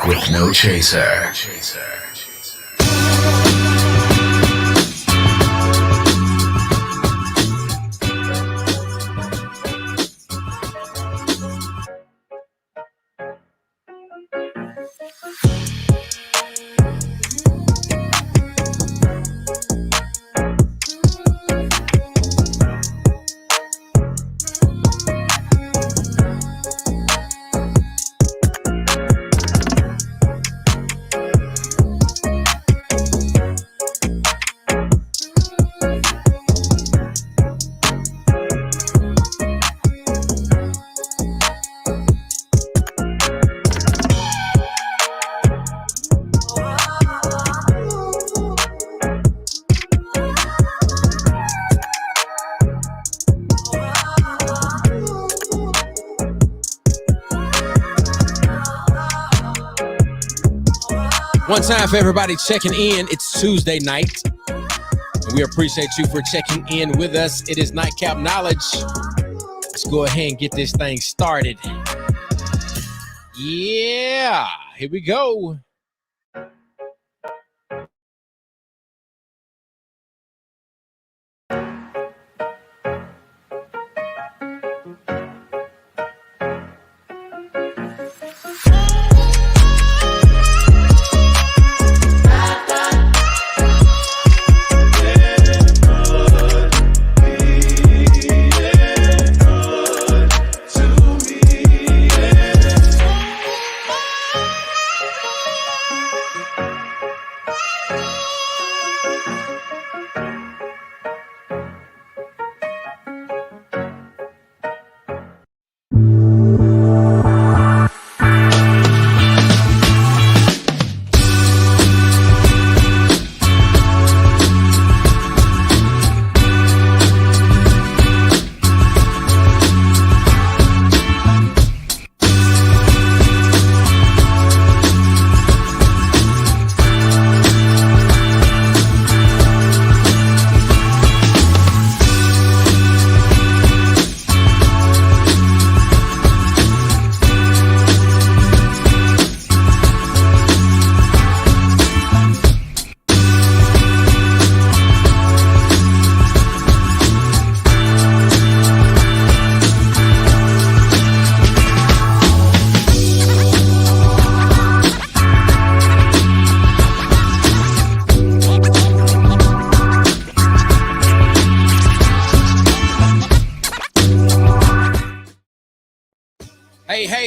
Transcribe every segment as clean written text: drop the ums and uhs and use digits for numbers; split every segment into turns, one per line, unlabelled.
with no chaser.
One time for everybody checking in. It's Tuesday night. And we appreciate you for checking in with us. It is Nightcap Knowledge. Let's go ahead and get this thing started. Yeah, here we go.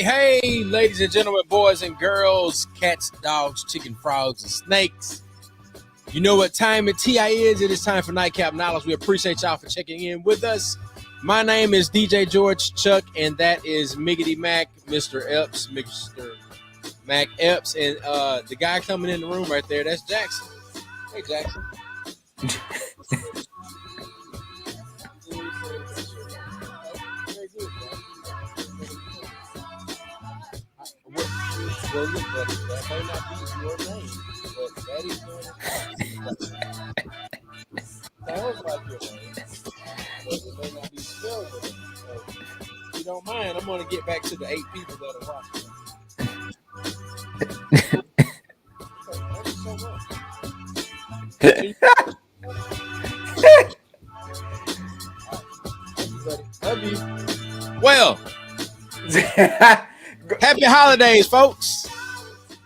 Hey, ladies and gentlemen, boys and girls, cats, dogs, chicken, frogs, and snakes. You know what time it is. It is time for Nightcap Knowledge. We appreciate y'all for checking in with us. My name is DJ George Chuck, and that is Miggity Mac, Mr. Epps, Mr. Mac Epps, and the guy coming in the room right there, that's Jackson. Hey, Jackson. Well, look, buddy, that may not be your name, but that is going to sounds like your name, but it may not be spelled your name. So, if you don't mind, I'm going to get back to the 8 people that are watching. Thank you so much. Love you. Well, happy holidays, folks.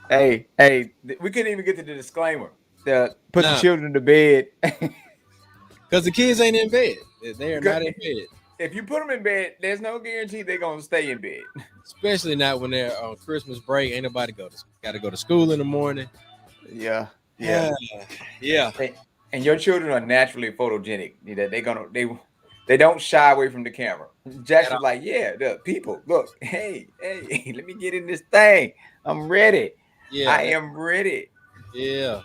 Hey, we couldn't even get to the disclaimer. Put the children to bed.
Because the kids ain't in bed. They are not in bed.
If you put them in bed, there's no guarantee they're going to stay in bed.
Especially not when they're on Christmas break. Ain't nobody got to go to school in the morning.
Yeah. And your children are naturally photogenic. They don't shy away from the camera. Jackson's like, the people, look, hey, let me get in this thing. I'm ready. Yeah, I am ready.
Yeah,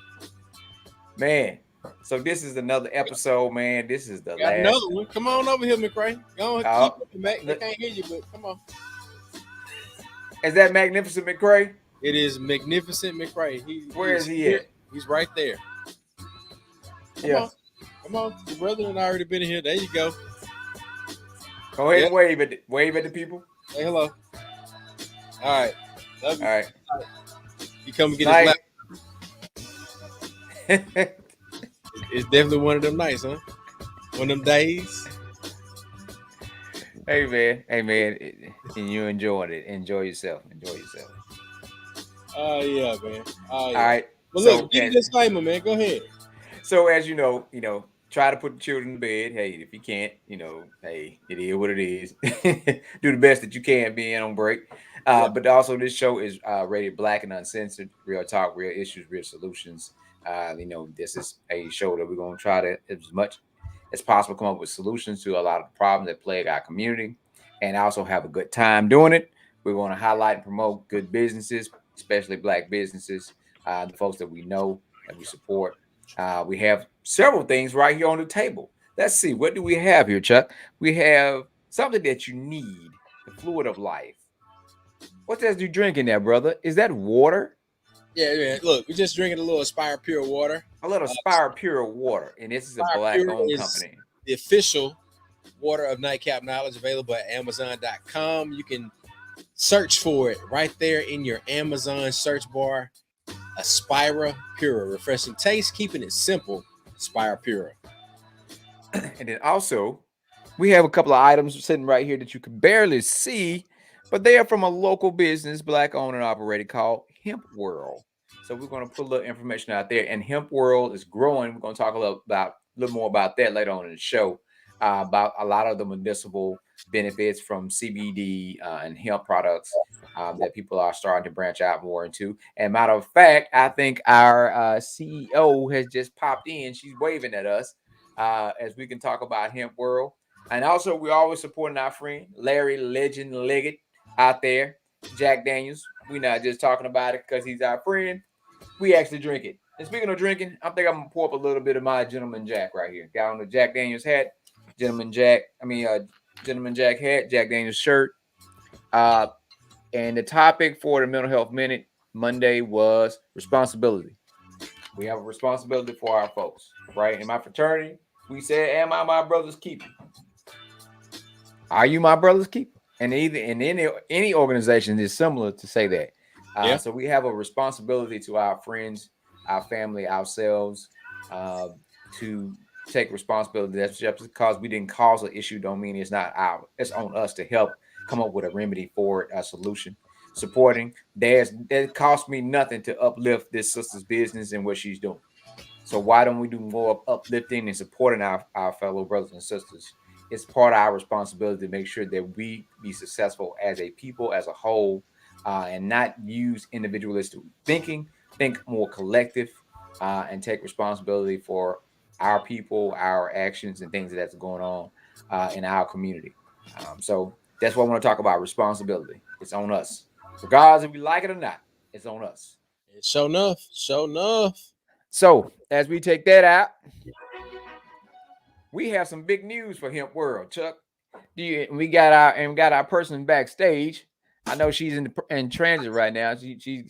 man. So this is another episode, man. This is the last.
Another one. Come on over here, McRae. Go on, keep it back. They can't hear you, but come on.
Is that Magnificent McRae?
It is Magnificent McRae.
Where is he at?
He's right there. Come on. Your brother and I already been in here. There you go.
Go ahead and wave at the people.
Say hello. All right. Love you.
All right.
He come and get his
Night.
lap. It's definitely one of them nights, huh? One of them days.
Hey man, and you enjoyed it. Enjoy yourself. Enjoy yourself.
Oh yeah, man. Oh yeah.
All right.
Well,
So
look, get a disclaimer, man. Go ahead.
So as you know, try to put the children to bed. Hey, if you can't, hey, it is what it is. Do the best that you can being on break.
Yeah.
But also this show is rated Black and Uncensored, real talk, real issues, real solutions. This is a show that we're gonna try to, as much as possible, come up with solutions to a lot of the problems that plague our community, and also have a good time doing it. We're going to highlight and promote good businesses, especially Black businesses, the folks that we know, that we support. We have several things right here on the table. Let's see, what do we have here, Chuck? We have something that you need, the fluid of life. What does you drinking there, brother? Is that water?
Yeah, man. Look, we're just drinking a little Aspire Pure water.
A little Aspire Pure water, and this is a Black-owned company.
The official water of Nightcap Knowledge, available at Amazon.com. You can search for it right there in your Amazon search bar. Aspire Pure, refreshing taste, keeping it simple. Aspire Pure.
And then also, we have a couple of items sitting right here that you can barely see, but they are from a local business, Black owned and operated, called Hemp World. So we're going to put a little information out there, and Hemp World is growing. We're going to talk a little more about that later on in the show, about a lot of the medicinal benefits from CBD and hemp products that people are starting to branch out more into. And matter of fact, I think our CEO has just popped in. She's waving at us as we can talk about Hemp World. And also, we're always supporting our friend Larry Legend Leggett out there, Jack Daniels. We're not just talking about it because he's our friend. We actually drink it. And speaking of drinking, I think I'm gonna pour up a little bit of my Gentleman Jack right here. Got on the Jack Daniels hat, Gentleman Jack hat, Jack Daniels shirt. And the topic for the Mental Health Minute Monday was responsibility. We have a responsibility for our folks, right? In my fraternity, we said, "Am I my brother's keeper? Are you my brother's keeper?" And any organization is similar to say that. So we have a responsibility to our friends, our family, ourselves, to take responsibility. That's just because we didn't cause an issue don't mean it's not it's on us to help come up with a remedy for it, a solution. Supporting. It cost me nothing to uplift this sister's business and what she's doing. So why don't we do more of uplifting and supporting our fellow brothers and sisters? It's part of our responsibility to make sure that we be successful as a people, as a whole, and not use individualistic thinking, think more collective, and take responsibility for our people, our actions, and things that's going on in our community. So that's what I want to talk about, responsibility. It's on us. Regardless if we like it or not, it's on us.
Show enough.
So as we take that out, we have some big news for Hemp World, Chuck. We got our person backstage. I know she's in transit right now. She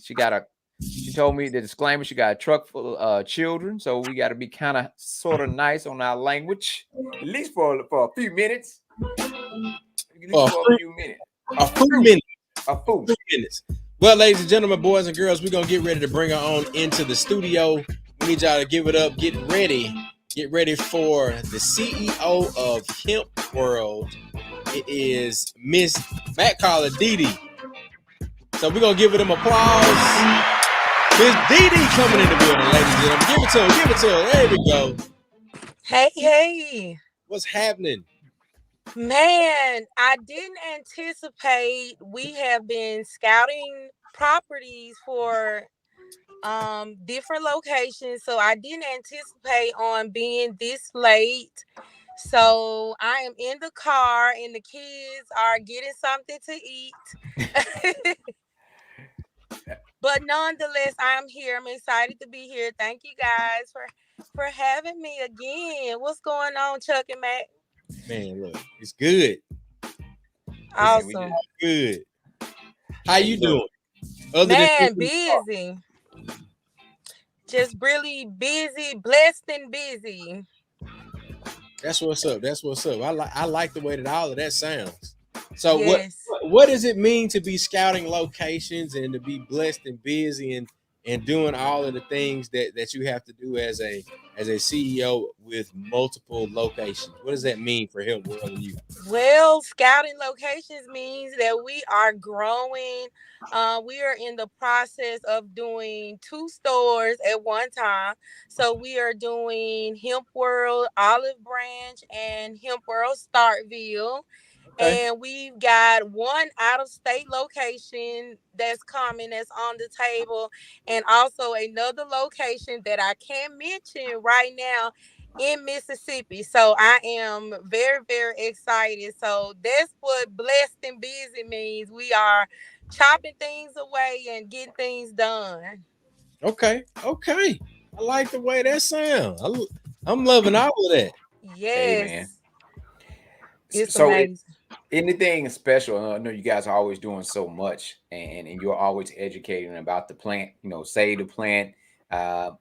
told me the disclaimer. She got a truck full of children, so we got to be kind of sort of nice on our language, at least for a few minutes.
A few minutes. Well, ladies and gentlemen, boys and girls, we're gonna get ready to bring her on into the studio. We need y'all to give it up. Get ready for the CEO of Hemp World. It is Miss Matt Carla Didi. So we're gonna give it them applause. Miss Didi coming in the building, ladies and gentlemen. Give it to her. There we go.
Hey.
What's happening?
Man, I didn't anticipate. We have been scouting properties for different locations, so I didn't anticipate on being this late. So I am in the car and the kids are getting something to eat. But nonetheless, I'm here. I'm excited to be here. Thank you guys for having me again. What's going on, Chuck and Matt?
Man, look, it's good.
Awesome.
Good. How you doing?
Man, busy. Just really busy, blessed and busy.
That's what's up. I like the way that all of that sounds. So yes. What does it mean to be scouting locations and to be blessed and busy? And and doing all of the things that you have to do as a CEO with multiple locations? What does that mean for Help World and you?
Well, scouting locations means that we are growing. We are in the process of doing two stores at one time. So we are doing Hemp World Olive Branch and Hemp World Starkville.
Okay.
And we've got one out of state location that's coming, that's on the table, and also another location that I can't mention right now in Mississippi. So I am very, very excited. So that's what blessed and busy means. We are chopping things away and getting things done.
Okay, okay. I like the way that sounds. I'm loving all of that.
Hey, man.
Yes, it's
So
amazing.
anything special? I know you guys are always doing so much, and you're always educating about the plant. Say the plant. Uh,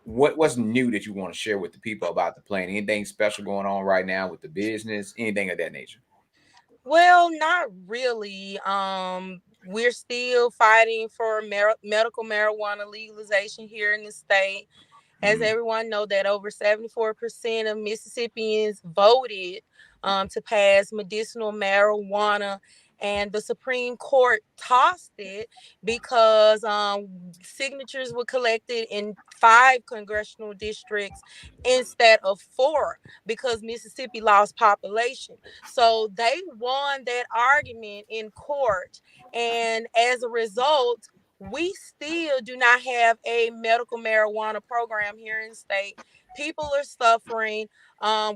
what's new that you want to share with the people about the plant? Anything special going on right now with the business? Anything of that nature?
Well, not really. We're still fighting for medical marijuana legalization here in the state. As
Mm-hmm.
everyone know, that over 74% of Mississippians voted to pass medicinal marijuana, and the Supreme Court tossed it because signatures were collected in 5 congressional districts instead of 4, because Mississippi lost population. So they won that argument in court, and as a result, we still do not have a medical marijuana program here in the state. People are suffering.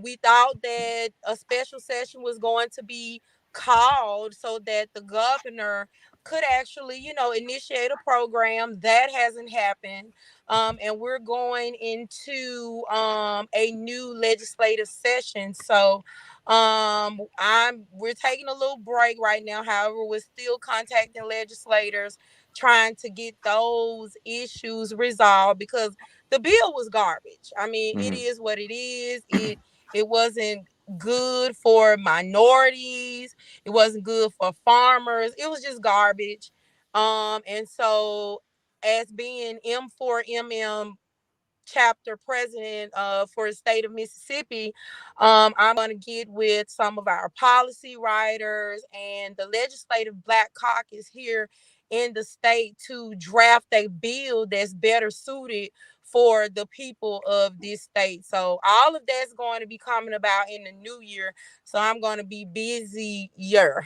We thought that a special session was going to be called so that the governor could actually, initiate a program. That hasn't happened. And we're going into a new legislative session. So we're taking a little break right now. However, we're still contacting legislators, trying to get those issues resolved, because the bill was garbage. I mean, it
Mm-hmm.
is what it is. It wasn't good for minorities. It wasn't good for farmers. It was just garbage. And so, as being M4MM chapter president for the state of Mississippi, I'm going to get with some of our policy writers and the legislative Black caucus here in the state to draft a bill that's better suited for the people of this state. So all of that's going to be coming about in the new year. So I'm going to be busier.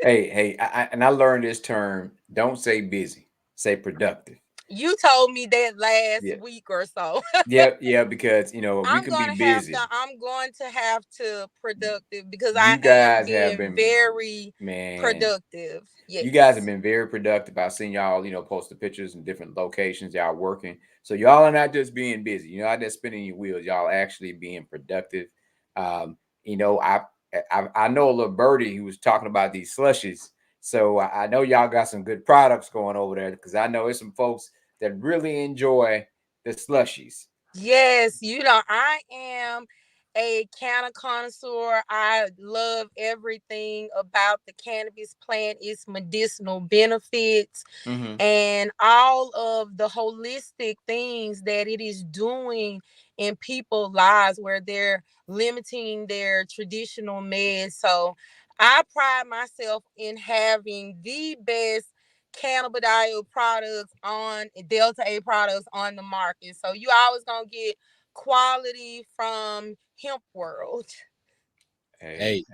Hey, and I learned this term. Don't say busy. Say productive.
You told me that last
Yeah.
week or so.
Yeah, because we
I'm
can be
gonna have to.
busy.
I'm going to have to productive, because I
You
am
guys have
being
been,
very
man.
productive.
You guys have
Yes.
been very productive. I've seen y'all, post the pictures in different locations. Y'all working, so y'all are not just being busy. You're not just spinning your wheels. Y'all actually being productive. Um, you know, I know a little birdie who was talking about these slushies. So I know y'all got some good products going over there, because I know it's some folks that really enjoy the slushies.
Yes. I am a canna connoisseur. I love everything about the cannabis plant, its medicinal benefits,
Mm-hmm.
and all of the holistic things that it is doing in people's lives, where they're limiting their traditional meds. So I pride myself in having the best cannabidiol products on Delta 8 products on the market. So you always gonna get quality from Hemp World.
Hey,
Hey,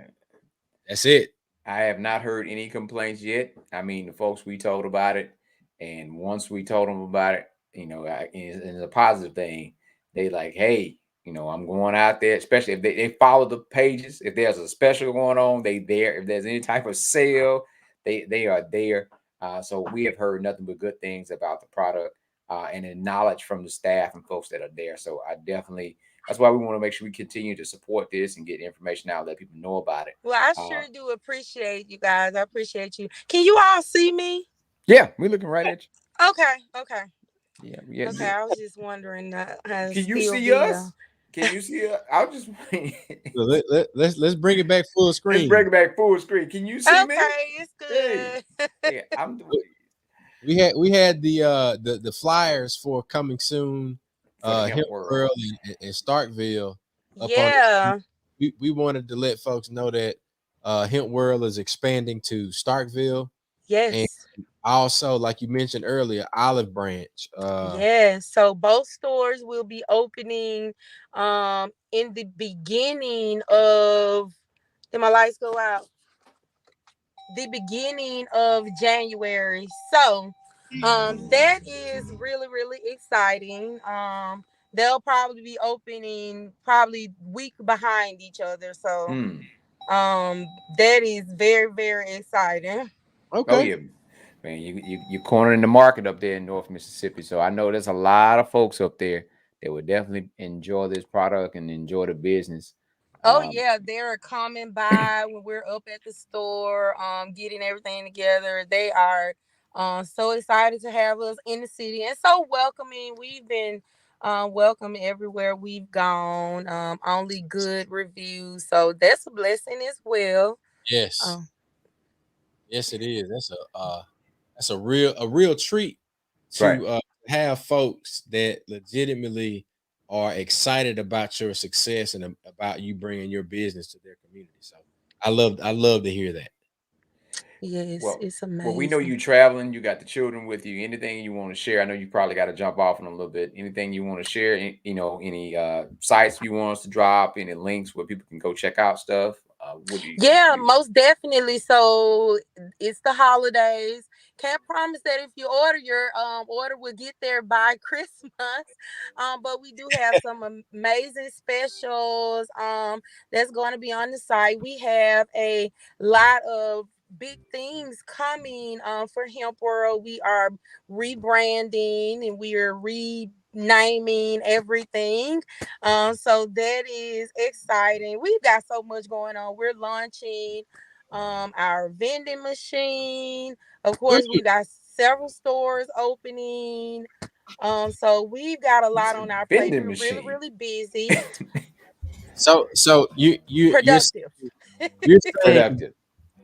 that's it.
I have not heard any complaints yet. I mean, the folks we told about it, and once we told them about it, it's a positive thing. They like, hey, I'm going out there, especially if they follow the pages. If there's a special going on, they there. If there's any type of sale, they are there. So we have heard nothing but good things about the product, and the knowledge from the staff and folks that are there. So I definitely, that's why we want to make sure we continue to support this and get information out, let people know about it.
Well, I
Uh,
sure do appreciate you guys. I appreciate you. Can you all see me?
Yeah, we're looking right at
Okay, okay,
you. Yeah, yeah.
okay. I was just wondering how to
Can you
still
see
video.
us? Can you see us? I'll just
So let's bring it back full
let's bring
screen.
it back full screen. Can you see me?
Okay, it's
Hey,
good.
yeah, I'm doing.
we had the flyers for coming soon,
for the hemp
Hemp
world.
World in Starkville up on it.
Yeah.
We wanted to let folks know that Hemp World is expanding to Starkville, and
Yes.
also, like you mentioned earlier, Olive Branch.
Yes. So both stores will be opening in the beginning of, did my lights go out? The beginning of January. So that is really, really exciting. They'll probably be opening probably week behind each other. So
Hmm.
um that is very, very exciting.
Oh
Okay.
yeah, man. You cornering the market up there in North Mississippi. So I know there's a lot of folks up there that would definitely enjoy this product and enjoy the business.
Oh
Um,
yeah, they're coming by when we're up at the store, getting everything together. They are so excited to have us in the city and so welcoming. We've been welcome everywhere we've gone. Only good reviews. So that's a blessing as well.
Yes,
Um,
yes, it is. That's a real treat
right.
to have folks that legitimately are excited about your success and about you bringing your business to their community. So I love to hear that.
yes,
Well,
it's
well, we know
amazing.
you traveling. You got the children with you. Anything you want to share? I know you probably got to jump off in a little bit. Anything you want to share? Any sites you want us to drop? Any links where people can go check out stuff? What do
Yeah,
you?
most definitely. So it's the holidays. Can't promise that if you order, your order will get there by Christmas. But we do have some amazing specials that's going to be on the site. We have a lot of big things coming for Hemp World. We are rebranding and we are renaming everything. So that is exciting. We've got so much going on. We're launching our vending machine. Of
Good.
course, we've got several stores opening. So we've got a
You
lot on
said
our plate.
vending
We're really,
machine.
really busy,
So
productive.
you're saying
Productive.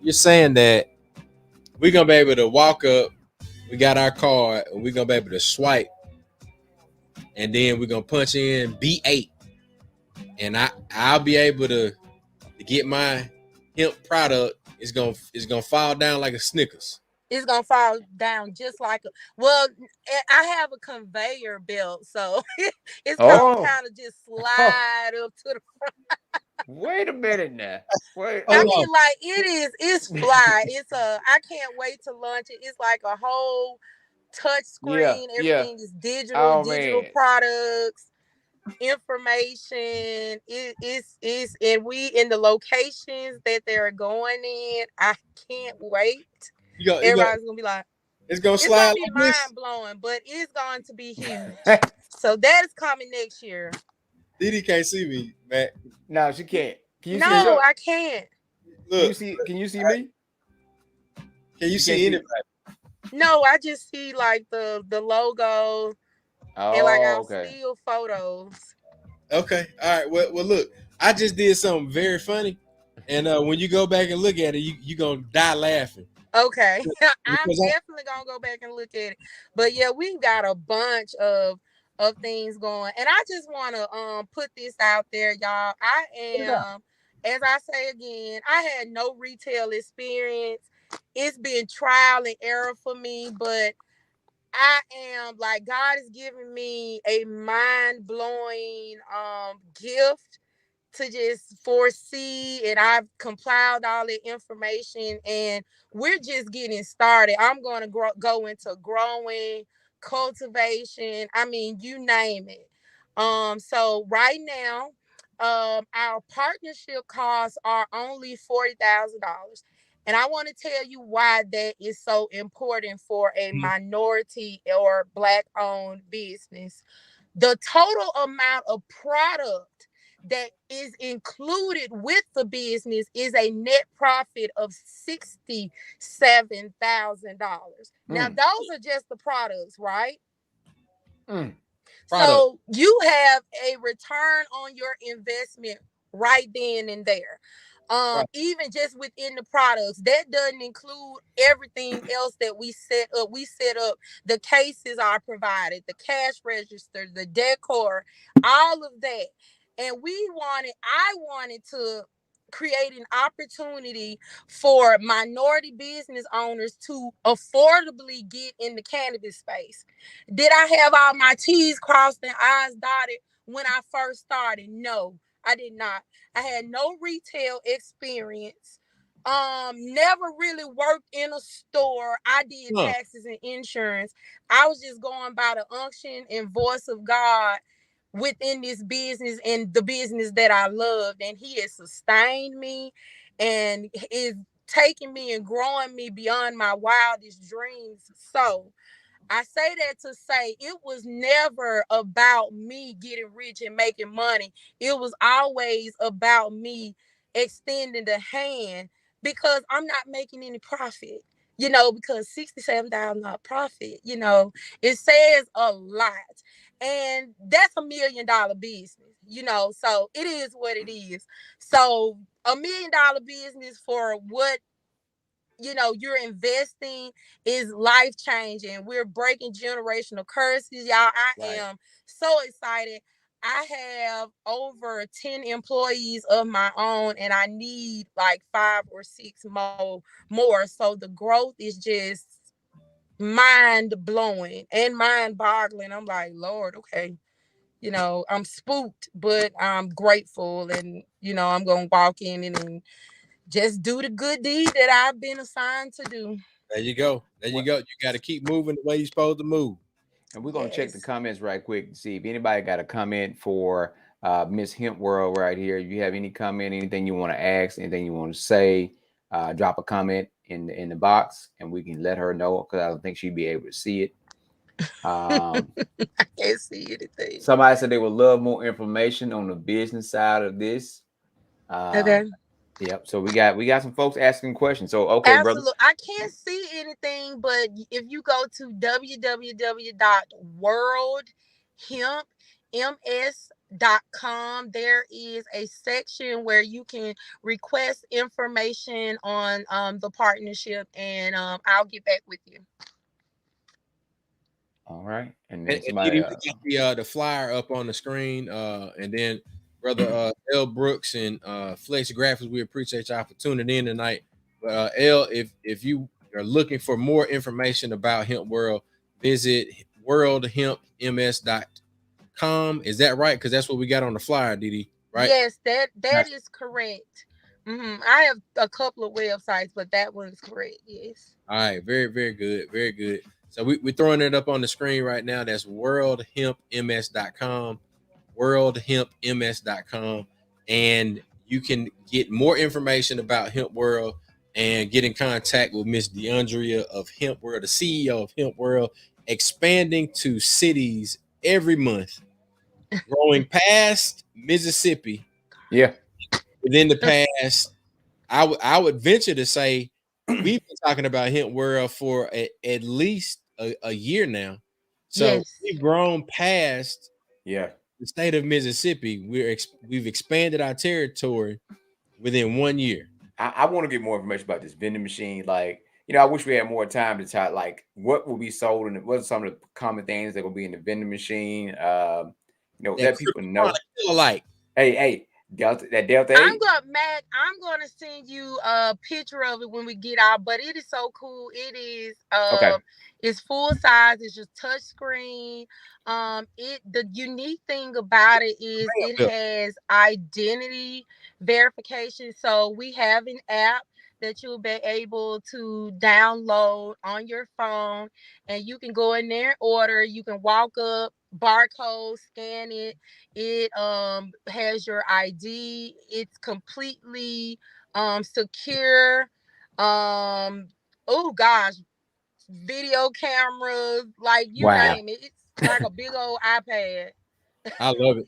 you're saying that we're gonna be able to walk up. We got our card, and we're gonna be able to swipe, and then we're gonna punch in B8, and I'll be able to get my hemp product. It's gonna fall down like a Snickers.
It's gonna fall down just like a, well, I have a conveyor belt, so it's gonna
Oh,
kind of just
oh,
slide up to the,
wait a minute now. Wait.
I
Hold on.
mean, like it's fly. It's a, I can't wait to launch it. It's like a whole touch
Yeah,
screen.
yeah.
Everything is digital,
Oh
digital
man.
products, information. It's and we in the locations that they're going in. I can't wait.
You go.
Everybody's gonna be like,
It's gonna
it's gonna
slide
be
like this.
mind blowing, but it's going to be huge. So that is coming next year.
Didi can't see me, Matt.
No, she can't. Can you see
No,
her?
Look,
I can't.
Can you
look.
see? Can you see me?
Can you
You can't
see
see.
anybody?
No, I just see like the logo and like
Oh,
our
okay.
still photos.
Okay. All right. Well, look. I just did something very funny, and when you go back and look at it, you gonna die laughing
Okay. I'm
because
definitely gonna go back and look at it. But yeah, we've got a bunch of things going. And I just wanna put this out there, y'all. I am, as I say again, I had no retail experience. It's been trial and error for me, but I am like, God is giving me a mind blowing gift to just foresee, and I've compiled all the information and we're just getting started. I'm going to go into growing, cultivation, I mean, you name it. So right now, our partnership costs are only $40,000. And I want to tell you why that is so important for a minority or black owned business. The total amount of product that is included with the business is a net profit of $67,000. Now,
Mm,
those are just the products, right?
mm.
product.
So you have a return on your investment right then and there.
Right.
Even just within the products. That doesn't include everything else that we set up. We set up the cases are provided, the cash register, the decor, all of that. And I wanted to create an opportunity for minority business owners to affordably get in the cannabis space. Did I have all my T's crossed and I's dotted when I first started? No, I did not. I had no retail experience. Never really worked in a store. I did
Huh.
taxes and insurance. I was just going by the unction and voice of God within this business and the business that I loved. And He has sustained me and is taking me and growing me beyond my wildest dreams. So I say that to say it was never about me getting rich and making money. It was always about me extending the hand because I'm not making any profit. Because $67,000 profit, it says a lot. And that's $1 million business, so it is what it is. So $1 million business for what you're investing is life changing. We're breaking generational curses, y'all. I
Right.
am so excited. I have over 10 employees of my own, and I need like 5 or 6 more. So the growth is just mind blowing and mind boggling. I'm like, Lord, okay. I'm spooked, but I'm grateful, and I'm gonna walk in and just do the good deed that I've been assigned to do.
There you go. There you
What?
go. You got to keep moving the way you're supposed to move.
And we're gonna check the
Yes.
comments right quick to see if anybody got a comment for Miss Hemp World right here. If you have any comment, anything you want to ask, anything you want to say, drop a comment in the box, and we can let her know because I don't think she'd be able to see it.
I can't see anything.
Somebody said they would love more information on the business side of this.
Okay.
Yep. So we got some folks asking questions. So okay, brother.
Absolutely. I can't see anything, but if you go to www.worldhempms.com, there is a section where you can request information on the partnership, and I'll get back with you.
All right. And then
And
somebody
Didi, we got the flyer up on the screen. And then brother L Brooks and Flex Graphics, we appreciate y'all for tuning in tonight. But L, if you are looking for more information about Hemp World, visit worldhempms.com. Is that right? Because that's what we got on the flyer, Didi, right?
Yes, that is correct. I have a couple of websites, but that one is correct. Yes.
All right, very, very good, very good. So we're throwing it up on the screen right now. That's worldhempms.com, worldhempms.com, and you can get more information about Hemp World and get in contact with Miss DeAndrea of Hemp World, the CEO of Hemp World, expanding to cities every month, growing past Mississippi
yeah.
within the past. I would venture to say we've been talking about Hemp World for at least a year now. So
Yes.
we've grown past
Yeah.
the state of Mississippi. We've expanded our territory within 1 year.
I want to get more information about this vending machine. Like, I wish we had more time to talk. Like, what will be sold and what are some of the common things that will be in the vending machine?
That
Let people know.
feel like
Hey, Delta
I'm
8.
gonna Mac. I'm gonna send you a picture of it when we get out. But it is so cool.
Okay.
It's full size. It's just touch screen. The unique thing about it is it has identity verification. So we have an app that you'll be able to download on your phone, and you can go in there and order. You can walk up, barcode, scan it. It has your ID. It's completely secure. Oh gosh, video cameras, like you
Wow.
name it. It's like a big old iPad.
I love it.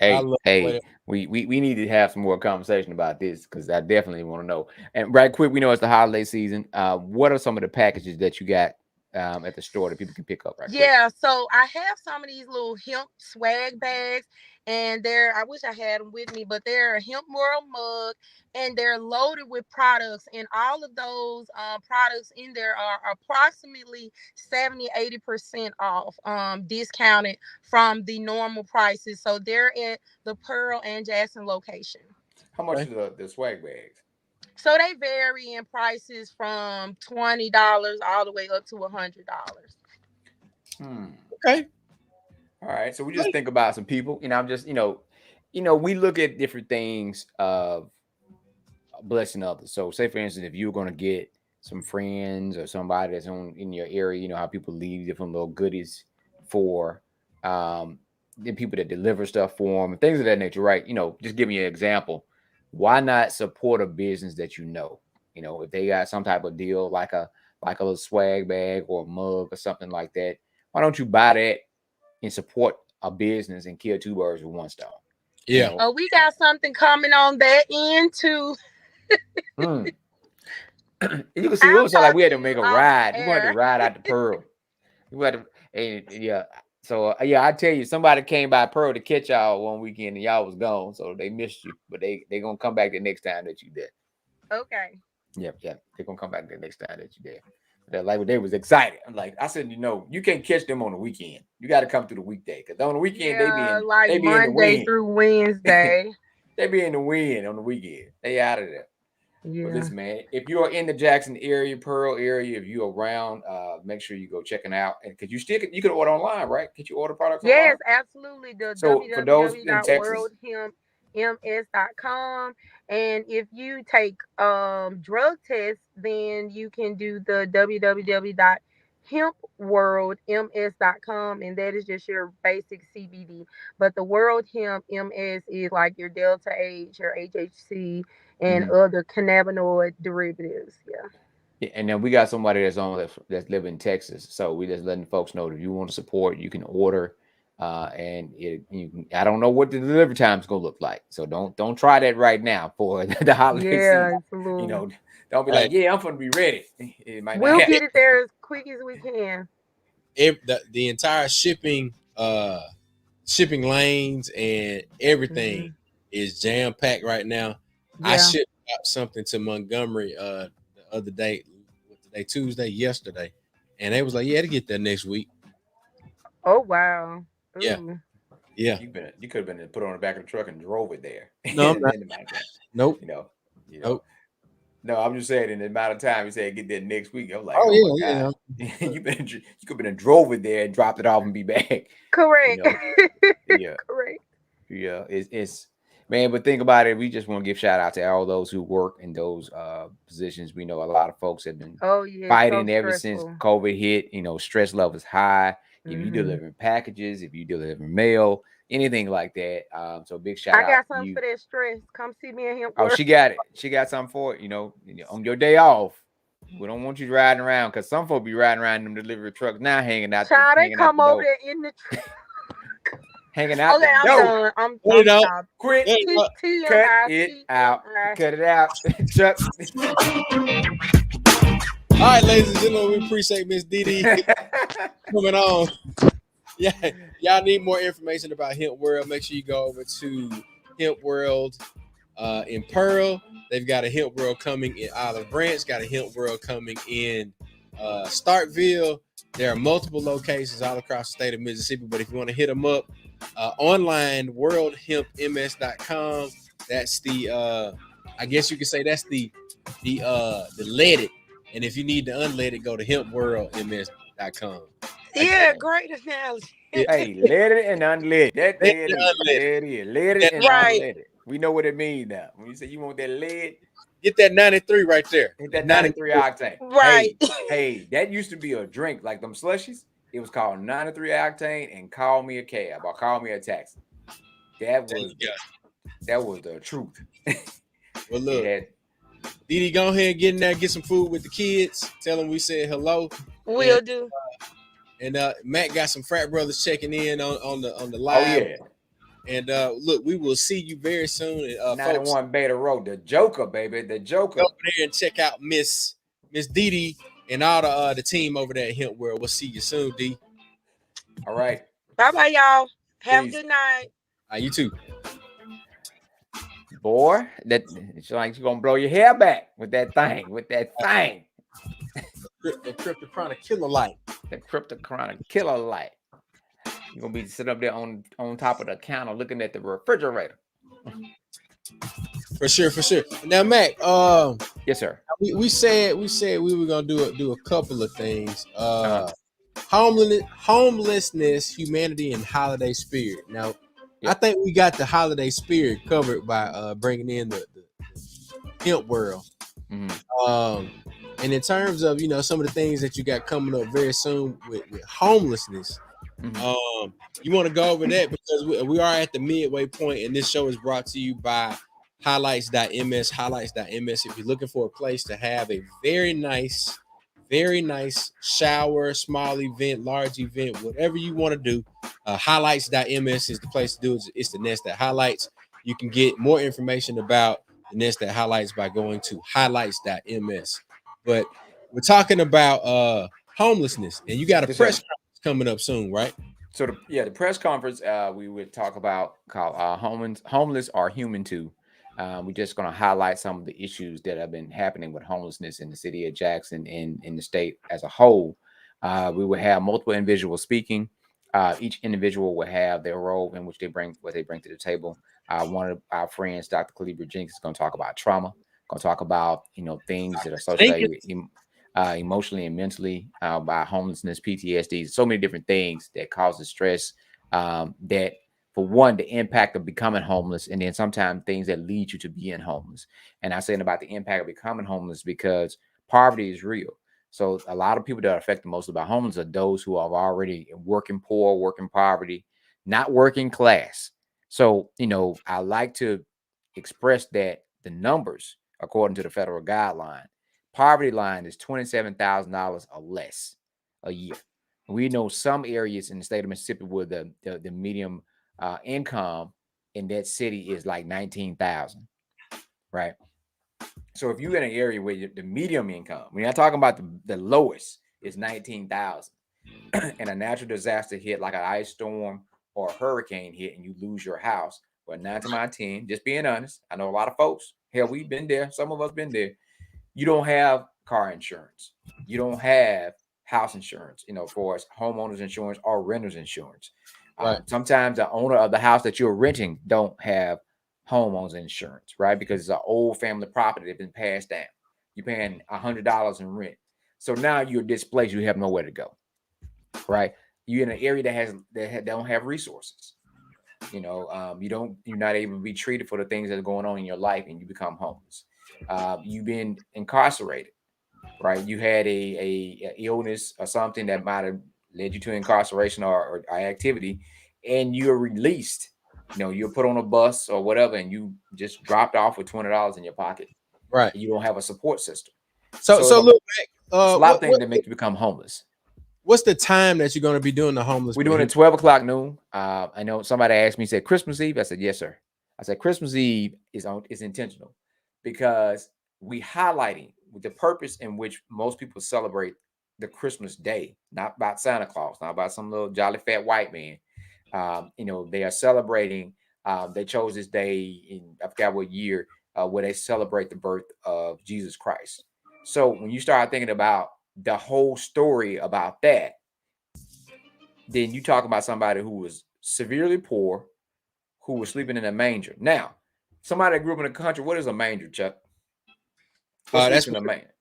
I
Hey,
love the way
hey, we need to have some more conversation about this because I definitely want to know. And right quick, we know it's the holiday season. What are some of the packages that you got at the store that people can pick up right quick?
Yeah, so I have some of these little hemp swag bags, and I wish I had them with me, but they're a hemp world mug, and they're loaded with products, and all of those products in there are approximately 70-80% off, discounted from the normal prices. So they're at the Pearl and Jackson location.
How much
Okay.
are the swag bags?
So they vary in prices from $20 all the way up to $100.
Hmm.
Okay.
All right. So we just think about some people. I'm just, we look at different things of blessing others. So say for instance, if you're gonna get some friends or somebody that's in your area, you know how people leave different little goodies for the people that deliver stuff for them and things of that nature, right? Just give me an example. Why not support a business that you know? If they got some type of deal like a little swag bag or a mug or something like that, why don't you buy that and support a business and kill two birds with one stone? You
Yeah.
know,
Oh, we got something coming on that end too.
mm. You can see we
I'll
almost sound like
talk
we
to
had to
you
make a
off
ride. We're going to have
air.
to ride out the Pearl. We had to, and yeah. So yeah, I tell you, somebody came by Pearl to catch y'all one weekend and y'all was gone, so they missed you. But they gonna come back the next time that you there.
Okay.
Yep, yep. They're gonna come back the next time that you there. That like they was excited. I'm like, I said, you can't catch them on the weekend. You got to come through the weekday because on the weekend they be
Yeah,
in
like
they be in the
Monday
wind.
through Wednesday.
They be in the wind on the weekend. They out of there. But
Yeah.
listen, man, if you are in the Jackson area, Pearl area, if you're around, make sure you go checking out. And because you can order online, right? Can you order products
Yes,
online?
absolutely. The
So for those in Texas,
www.worldhempms.com. And if you take drug tests, then you can do the www.hempworldms.com, and that is just your basic CBD. But the World Hemp MS is like your Delta H, your HHC, and
mhm.
other cannabinoid derivatives. Yeah.
Yeah, and then we got somebody that's living in Texas. So we just letting folks know that if you want to support, you can order. I don't know what the delivery time is gonna look like. So don't try that right now for the holiday
Yeah,
season.
it's a
You
little.
know, don't be
Hey,
like, yeah, I'm gonna be ready. It might not
We'll
happen.
get it there as quick as we can.
the entire shipping lanes and everything
Mhm.
is jam packed right now. I
Yeah.
shipped out something to Montgomery the other day, what today, Tuesday, yesterday, and they was like, "Yeah, to get there next week."
Oh wow.
Yeah,
Ooh.
yeah.
You could have been put on the back of the truck and drove it there.
No, I'm
And
not.
then the amount of time,
Nope,
you know, you know.
nope.
No, I'm just saying in the amount of time you said get there next week. I'm like,
Oh
oh my
yeah,
God.
yeah.
You could have been drove it there and dropped it off and be back. You
Correct.
know. Yeah.
Correct.
Yeah. It's man, but think about it. We just want to give shout out to all those who work in those positions. We know a lot of folks have been
Oh yeah, so
fighting ever since
stressful.
COVID hit. Stress levels high. If you
Hmm.
delivering packages, if you delivering mail, anything like that. So big shout
I
out
got
to
something
you.
for that stress. Come see me in Hemp
Oh,
World.
she got it. She got something for it. On your day off. We don't want you riding around because some folk be riding around in them delivery trucks now,
Child, they
hanging out
come
the
over
door,
there in the.
hanging out the
Okay, I'm
door.
done. I'm
Cut it
I'm
out.
stopped.
Quit,
Cut it out.
cut
TMI.
it out,
TMI.
cut it out, Chuck.
All right, ladies and gentlemen, we appreciate Miss Didi coming on. Yeah, y'all need more information about Hemp World. Make sure you go over to Hemp World in Pearl. They've got a Hemp World coming in Olive Branch. Got a Hemp World coming in Starkville. There are multiple locations all across the state of Mississippi. But if you want to hit them up online, worldhempms.com. That's the I guess you could say that's the leaded. And if you need the unleaded, go to hempworldms.com.
Yeah, great analogy.
Yeah,
Hey, let it and unlet it. That
leaded
there it
and
is.
unleaded.
There it is. Let it
Get
and
Right.
unlet it. We know what it means now. When you say you want that lead,
that 93 right there.
hit that 93
93.
octane.
Right.
Hey, that used to be a drink like them slushies. It was called 93 octane and call me a cab or call me a taxi. That
There you
was
go.
the truth.
Well,
It
look,
had
Didi, go ahead and get in there, get some food with the kids. Tell them we said hello. And
Will do.
Matt got some frat brothers checking in on the
oh
live.
yeah.
And look, we will see you very soon. And folks,
91 Beta Road, the Joker, baby. The
go
Joker.
over there and check out Miss Didi and all the team over there at Hemp World. We'll see you soon, D.
All right.
Bye bye, y'all. Have a
Peace.
good night.
You too.
Boy, that it's like you're gonna blow your hair back with that thing, with that thing.
The Cryptochronic Killer Light.
The cryptochronic killer light. You're gonna be sitting up there on top of the counter looking at the refrigerator.
For sure, for sure. Now, Mac,
Yes, sir.
we said we were gonna do a couple of things.
Uh-huh.
Homelessness, humanity, and holiday spirit. Now, I
Yep.
think we got the holiday spirit covered by bringing in the hemp world.
Mm-hmm.
And in terms of some of the things that you got coming up very soon with homelessness,
Mm-hmm.
you want to go over that because we are at the midway point, and this show is brought to you by highlights.ms. Highlights.ms. If you're looking for a place to have a very nice shower, small event, large event, whatever you want to do, highlights.ms is the place to do it. It's the nest that highlights. You can get more information about the nest that highlights by going to highlights.ms. But we're talking about homelessness, and you got a
Yes,
press
sir.
conference coming up soon, right?
So the press conference we would talk about called homeless are human too. We're just going to highlight some of the issues that have been happening with homelessness in the city of Jackson and in the state as a whole. We will have multiple individuals speaking. Each individual will have their role in which they bring what they bring to the table. One of our friends, Dr. Cleaver Jenkins, is going to talk about trauma. Going to talk about things that are associated with emotionally and mentally by homelessness, PTSD, so many different things that causes stress. That for one, the impact of becoming homeless, and then sometimes things that lead you to being homeless. And I'm saying about the impact of becoming homeless because poverty is real. So a lot of people that are affected most by homeless are those who are already working poor, working poverty, not working class. So I like to express that the numbers, according to the federal guideline, poverty line is $27,000 or less a year. We know some areas in the state of Mississippi where the medium income in that city is like 19,000, right? So if you're in an area where the medium income, we're not talking about the lowest, is 19,000, and a natural disaster hit like an ice storm or a hurricane hit and you lose your house, well, 9 out of 10, just being honest, I know a lot of folks, hell, we've been there, some of us been there, you don't have car insurance. You don't have house insurance, for homeowners insurance or renters insurance.
Right.
Sometimes the owner of the house that you're renting don't have homeowners insurance, right? Because it's an old family property that's been passed down. You're paying $100 in rent. So now you're displaced. You have nowhere to go, right? You're in an area that don't have resources. You're not able to be treated for the things that are going on in your life, and you become homeless. You've been incarcerated, right? You had a illness or something that might have led you to incarceration or activity, and you're released. You're put on a bus or whatever, and you just dropped off with $20 in your pocket.
Right.
And you don't have a support system.
So
it's
look back.
a lot of things that make you become homeless.
What's the time that you're going to be doing the homeless?
We're doing it 12 o'clock noon. I know somebody asked me, said Christmas Eve. I said, yes, sir. I said Christmas Eve is intentional because we highlighting with the purpose in which most people celebrate the Christmas day, not about Santa Claus, not about some little jolly fat white man. They are celebrating. They chose this day in I forgot what year where they celebrate the birth of Jesus Christ. So when you start thinking about the whole story about that, then you talk about somebody who was severely poor, who was sleeping in a manger. Now, somebody that grew up in the country, what is a manger, Chuck? What sleeps in a manger?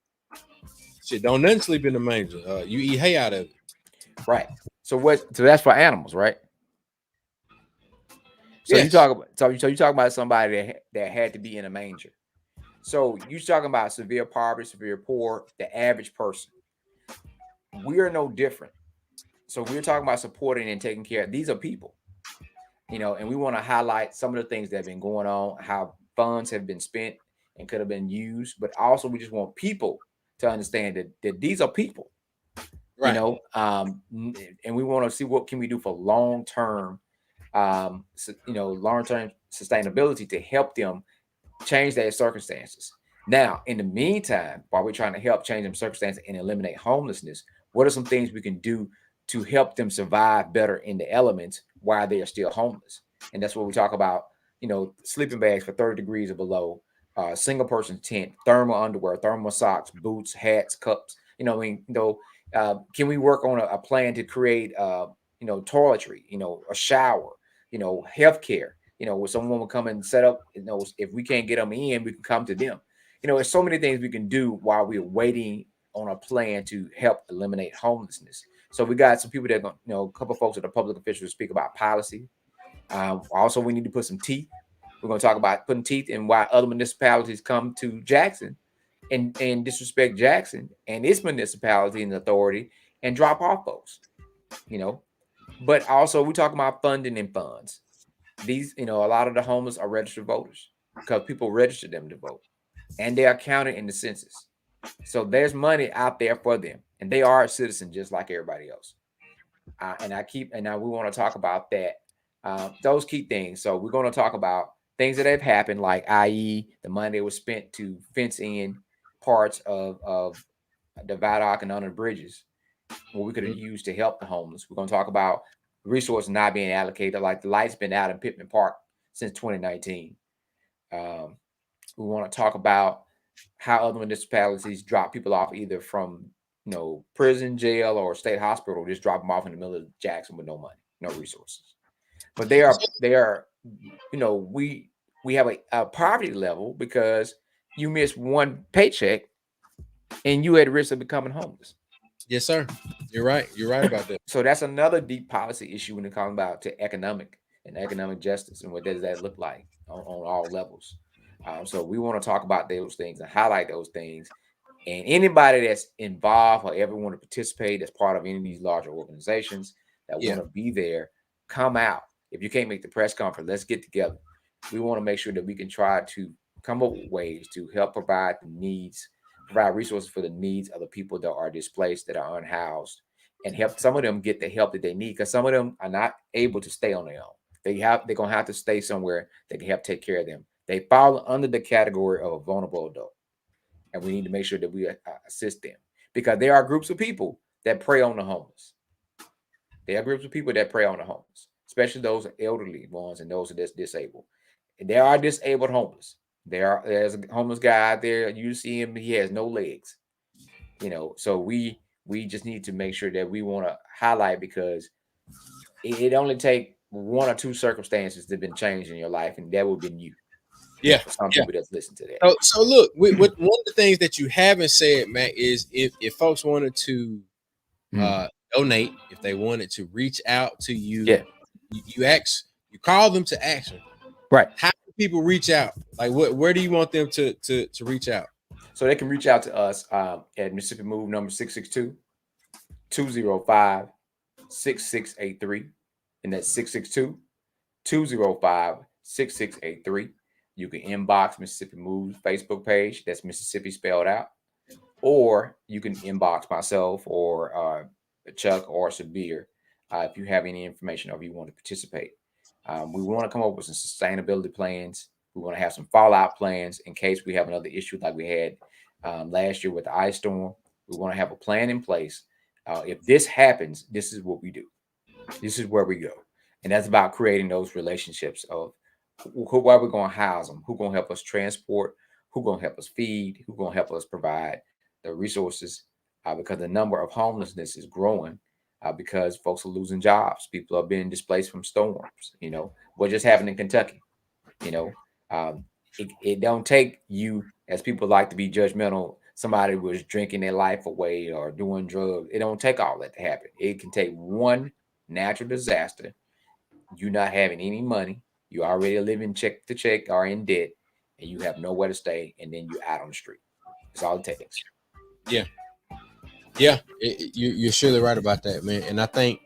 Shit, don't nothing sleep in the manger. You eat hay out of it.
Right. So that's for animals, right? So
yes.
you talk about somebody that had to be in a manger. So you're talking about severe poverty, severe poor, the average person. We are no different. So we're talking about supporting and taking care of these are people. And we want to highlight some of the things that have been going on, how funds have been spent and could have been used, but also we just want people to understand that these are people,
right.
And we want to see what can we do for long-term, long-term sustainability to help them change their circumstances. Now, in the meantime, while we're trying to help change them circumstances and eliminate homelessness, what are some things we can do to help them survive better in the elements while they are still homeless? And that's what we talk about, sleeping bags for 30 degrees or below, single person tent, thermal underwear, thermal socks, boots, hats, cups. Can we work on a plan to create, toiletry, a shower, healthcare, where someone will come and set up, if we can't get them in, we can come to them. There's so many things we can do while we're waiting on a plan to help eliminate homelessness. So we got some people that, a couple of folks that are public officials speak about policy. Also, we need to put some teeth. We're going to talk about putting teeth and why other municipalities come to Jackson and disrespect Jackson and its municipality and authority and drop off folks, But also, we talk about funding and funds. These, a lot of the homeless are registered voters because people register them to vote, and they are counted in the census. So there's money out there for them, and they are a citizen just like everybody else. And now we want to talk about that, those key things. So we're going to talk about things that have happened, like i.e. the money that was spent to fence in parts of the Viaduct and under the bridges, what we could have used to help the homeless. We're going to talk about resources not being allocated, like the lights been out in Pittman Park since 2019. We want to talk about how other municipalities drop people off either from prison, jail, or state hospital, just drop them off in the middle of Jackson with no money, no resources. But they are we have a poverty level because you miss one paycheck and you at risk of becoming homeless.
Yes, sir. You're right. You're right about that.
So that's another deep policy issue when it comes about to economic justice and what does that look like on all levels. So we want to talk about those things and highlight those things. And anybody that's involved or ever want to participate as part of any of these larger organizations that want to be there, come out. If you can't make the press conference, let's get together. We want to make sure that we can try to come up with ways to help provide resources for the needs of the people that are displaced, that are unhoused, and help some of them get the help that they need, because some of them are not able to stay on their own. They're gonna have to stay somewhere that can help take care of them. They fall under the category of a vulnerable adult, and we need to make sure that we assist them, because there are groups of people that prey on the homeless. There are groups of people that prey on the homeless, especially those elderly ones and those that's disabled. And there are disabled homeless. There's a homeless guy out there. You see him; he has no legs. So we just need to make sure that we want to highlight, because it only take one or two circumstances that have been changed in your life, and that would have been you.
Yeah,
for some people that's listen to that.
So look, one of the things that you haven't said, Matt, is if folks wanted to donate, if they wanted to reach out to you, you call them to action,
right?
How do people reach out? Like, where do you want them to reach out?
So they can reach out to us at Mississippi Move number 662-205-6683, and that's 662-205-6683. You can inbox Mississippi Move's Facebook page. That's Mississippi spelled out. Or you can inbox myself or Chuck or Sabir if you have any information or if you want to participate. We want to come up with some sustainability plans. We want to have some fallout plans in case we have another issue like we had last year with the ice storm. We want to have a plan in place. If this happens, this is what we do. This is where we go. And that's about creating those relationships of where we're going to house them, who's going to help us transport, who's going to help us feed, who's going to help us provide the resources, because the number of homelessness is growing because folks are losing jobs. People are being displaced from storms. What just happened in Kentucky. It don't take you, as people like to be judgmental, somebody was drinking their life away or doing drugs. It don't take all that to happen. It can take one natural disaster, you not having any money, you already living check to check or in debt, and you have nowhere to stay, and then you're out on the street. That's all it takes.
You're surely right about that, man. And I think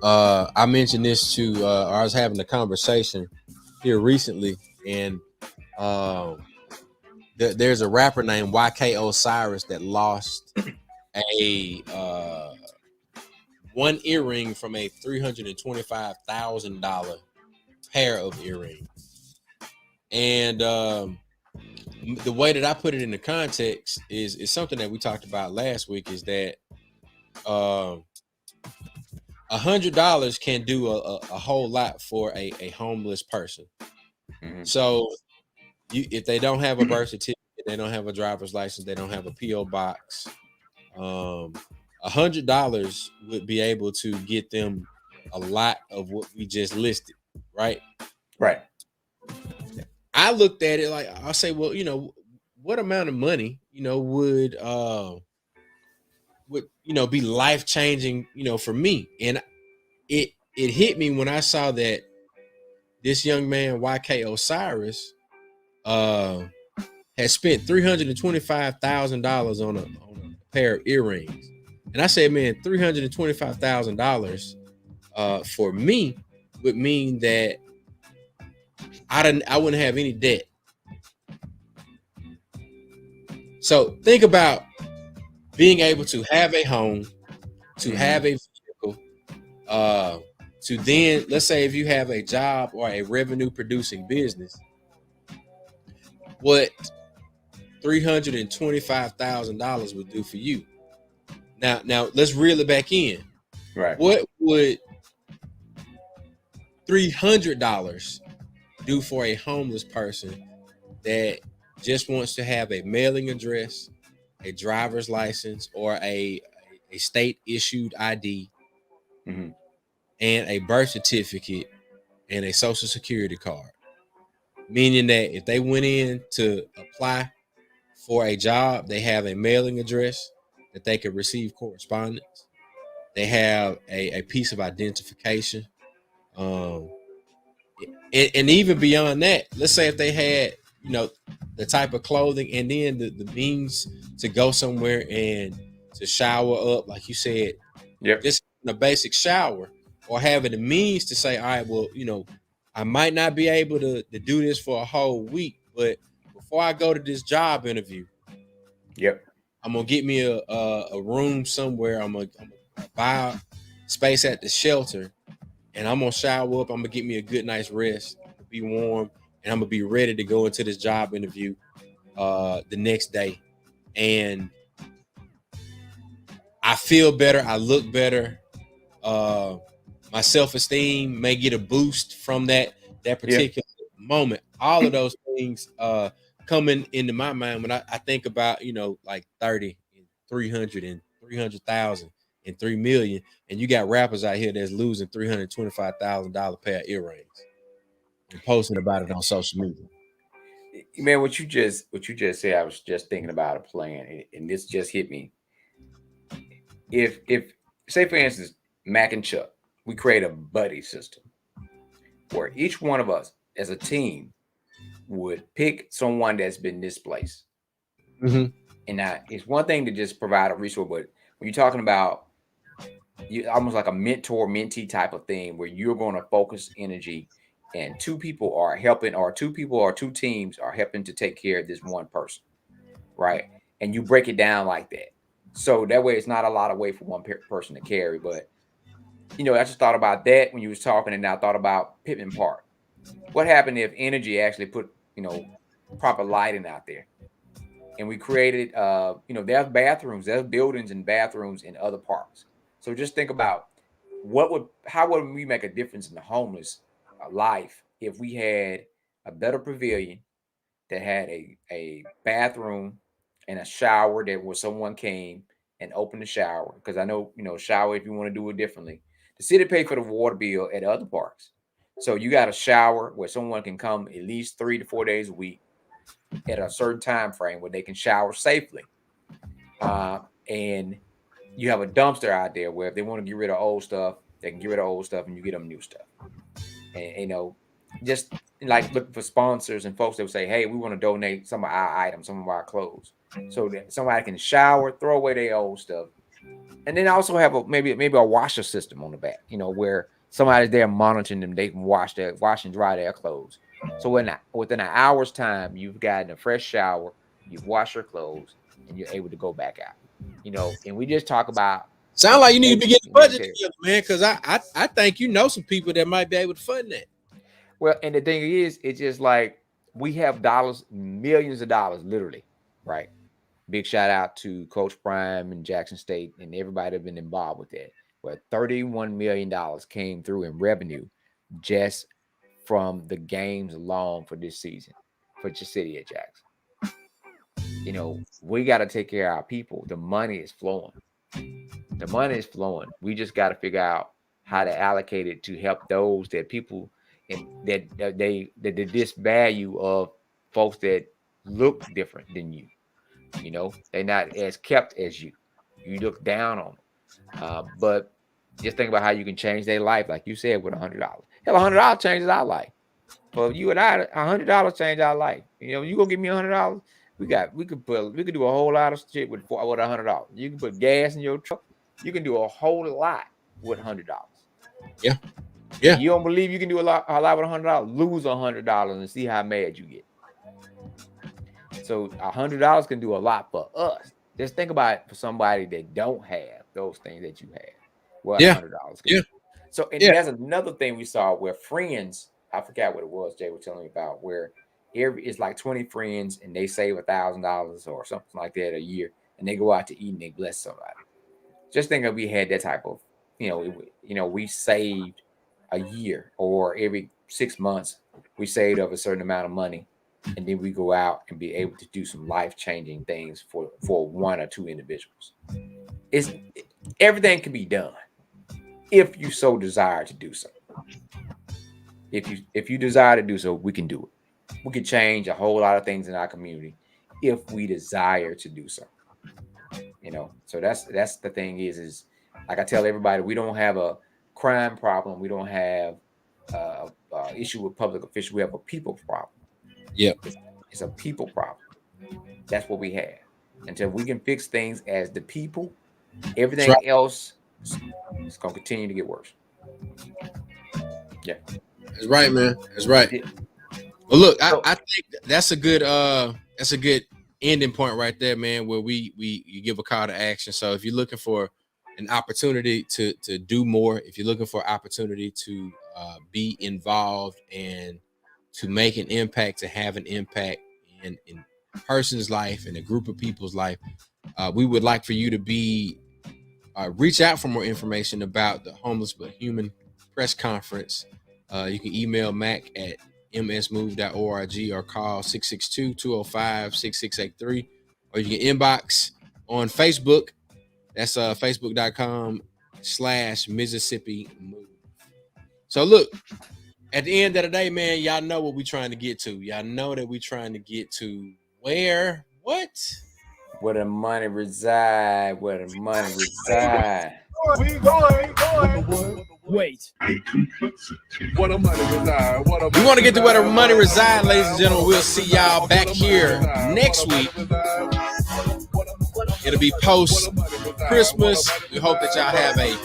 I mentioned this to I was having a conversation here recently, and there's a rapper named YK Osiris that lost a one earring from a $325,000 pair of earrings, and the way that I put it in the context is something that we talked about last week. Is that $100 can do a whole lot for a homeless person.
Mm-hmm.
So if they don't have a birth certificate, they don't have a driver's license, they don't have a PO box, $100 would be able to get them a lot of what we just listed, right?
Right.
I looked at it like, I'll say, well, what amount of money, would be life changing, for me. And it hit me when I saw that this young man, YK Osiris, had spent $325,000 on a pair of earrings. And I said, man, $325,000 for me would mean that I wouldn't have any debt. So think about being able to have a home, to have a vehicle, to then, let's say if you have a job or a revenue producing business, what $325,000 would do for you. Now let's reel it back in.
Right.
What would $300 do for a homeless person that just wants to have a mailing address, a driver's license, or a state issued ID,
Mm-hmm.
and a birth certificate and a social security card? Meaning that if they went in to apply for a job, they have a mailing address that they could receive correspondence. They have a piece of identification. And even beyond that, let's say if they had, the type of clothing and then the means to go somewhere and to shower up, like you said,
Yep.
just a basic shower, or having the means to say, all right, well, I might not be able to do this for a whole week, but before I go to this job interview,
Yep.
I'm gonna get me a room somewhere. I'm gonna buy space at the shelter, and I'm gonna shower up. I'm gonna get me a good night's rest, be warm, and I'm gonna be ready to go into this job interview the next day. And I feel better. I look better. My self-esteem may get a boost from that particular moment. All of those things coming into my mind when I think about, like 30 and 300 and 300,000 and 3 million, and you got rappers out here that's losing $325,000 pair of earrings and posting about it on social media.
Man, what you just said, I was just thinking about a plan, and this just hit me. If say for instance, Mac and Chuck, we create a buddy system where each one of us as a team would pick someone that's been displaced.
Mm-hmm.
And now it's one thing to just provide a resource, but when you're talking about you almost like a mentor mentee type of thing where you're going to focus energy and two people are helping, or two teams are helping to take care of this one person, right? And you break it down like that. So that way it's not a lot of weight for one person to carry. But, I just thought about that when you was talking, and I thought about Pittman Park. What happened if energy actually put, proper lighting out there? And we created, there's bathrooms, there's buildings and bathrooms in other parks. So just think about how would we make a difference in the homeless life if we had a better pavilion that had a bathroom and a shower that where someone came and opened the shower. Because I know, shower if you want to do it differently. The city pay for the water bill at other parks. So you got a shower where someone can come at least 3 to 4 days a week at a certain time frame where they can shower safely. And you have a dumpster out there where if they want to get rid of old stuff, they can get rid of old stuff and you get them new stuff. And just like looking for sponsors and folks that would say, hey, we want to donate some of our items, some of our clothes, so that somebody can shower, throw away their old stuff. And then also have maybe a washer system on the back, where somebody's there monitoring them. They can wash and dry their clothes. So within an hour's time, you've gotten a fresh shower, you've washed your clothes, and you're able to go back out. And we just talk about.
Sound like you need to be getting budget together, man, because I think some people that might be able to fund that.
Well, and the thing is, it's just like we have dollars, millions of dollars, literally, right? Big shout out to Coach Prime and Jackson State and everybody that have been involved with that. Where $31 million came through in revenue just from the games alone for this season for your city at Jackson. You know, we got to take care of our people. The money is flowing. The money is flowing. We just got to figure out how to allocate it to help those that people and that this value of folks that look different than you. You know, they're not as kept as you. You look down on them. But just think about how you can change their life, like you said, with $100. Hell, $100 changes our life. For you and I, $100 change our life. You know, you gonna give me $100. We could do a whole lot of shit with $100. You can put gas in your truck. You can do a whole lot with $100.
Yeah.
If you don't believe you can do a lot with $100, lose $100 and see how mad you get. So $100 can do a lot for us. Just think about it for somebody that don't have those things that you have. Well, $100 can do. So, and there's another thing we saw where friends, I forgot what it was, Jay was telling me about, where it's like 20 friends and they save $1,000 or something like that a year, and they go out to eat and they bless somebody. Just think if we had that type of, we saved a year, or every 6 months we saved up a certain amount of money, and then we go out and be able to do some life-changing things for one or two individuals. Everything can be done if you so desire to do so. If you desire to do so, we can do it. We can change a whole lot of things in our community if we desire to do so. So that's the thing is like I tell everybody, we don't have a crime problem. We don't have issue with public officials. We have a people problem.
Yeah,
it's a people problem. That's what we have. Until we can fix things as the people, everything else is going to continue to get worse. Yeah,
that's right, man. That's right. Yeah. Well, look, I think that's a good ending point right there, man. Where you give a call to action. So if you're looking for an opportunity to do more, if you're looking for opportunity to be involved and to make an impact, to have an impact in a person's life and a group of people's life, we would like for you to reach out for more information about the Homeless but Human press conference. You can email Mac at msmove.org or call 662-205-6683, or you can inbox on Facebook. That's facebook.com/Mississippi Move. So look, at the end of the day, man, y'all know what we're trying to get to. Y'all know that we're trying to get to where the money reside.
Where the money reside.
We going. Wait.
What a money reside. We want to get to where the money reside, ladies and gentlemen. We'll see y'all back here next week. It'll be post Christmas. We hope that y'all have a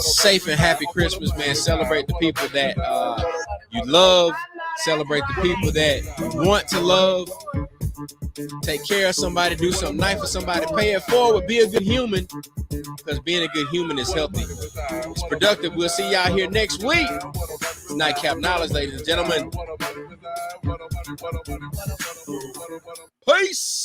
safe and happy Christmas, man. Celebrate the people that you love. Celebrate the people that you want to love. Take care of somebody. Do something nice for somebody. Pay it forward. Be a good human, because being a good human is healthy. It's productive. We'll see y'all here next week. It's Nightcap Knowledge, ladies and gentlemen. Peace.